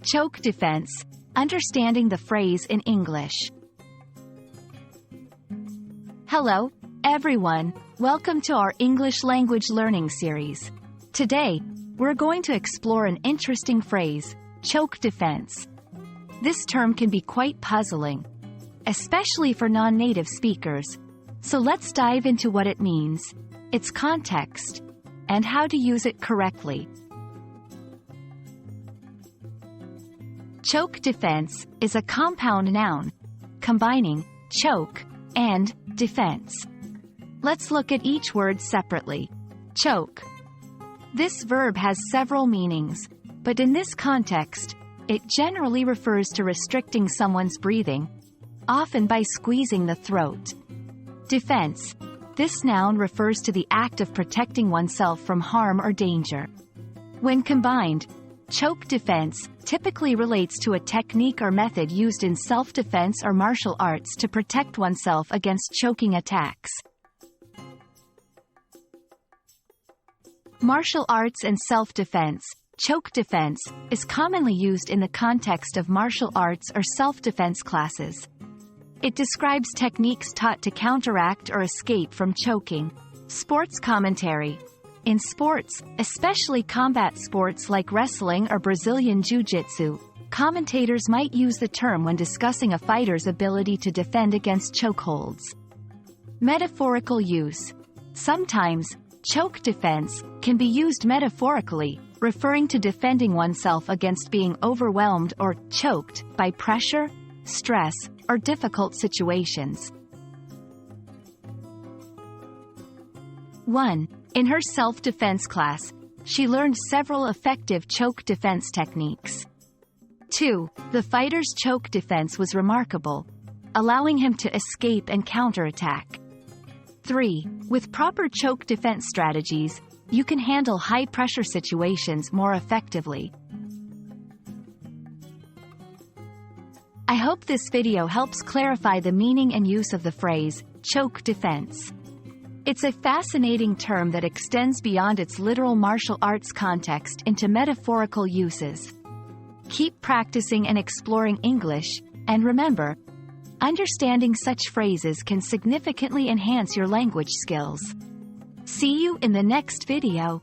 Choke defense, understanding the phrase in English. Hello, everyone. Welcome to our English language learning series. Today, we're going to explore an interesting phrase, choke defense. This term can be quite puzzling, especially for non-native speakers. So let's dive into what it means, its context, and how to use it correctly. Choke defense is a compound noun, combining choke and defense. Let's look at each word separately. Choke. This verb has several meanings, but in this context, it generally refers to restricting someone's breathing, often by squeezing the throat. Defense. This noun refers to the act of protecting oneself from harm or danger. When combined, choke defense typically relates to a technique or method used in self-defense or martial arts to protect oneself against choking attacks. Martial arts and self-defense. Choke defense is commonly used in the context of martial arts or self-defense classes. It describes techniques taught to counteract or escape from choking. Sports commentary. In sports, especially combat sports like wrestling or Brazilian Jiu-Jitsu, commentators might use the term when discussing a fighter's ability to defend against chokeholds. Metaphorical use. Sometimes, choke defense can be used metaphorically, referring to defending oneself against being overwhelmed or choked by pressure, stress, or difficult situations. 1. In her self-defense class, she learned several effective choke defense techniques. 2. The fighter's choke defense was remarkable, allowing him to escape and counterattack. 3. With proper choke defense strategies, you can handle high-pressure situations more effectively. I hope this video helps clarify the meaning and use of the phrase, choke defense. It's a fascinating term that extends beyond its literal martial arts context into metaphorical uses. Keep practicing and exploring English, and remember, understanding such phrases can significantly enhance your language skills. See you in the next video.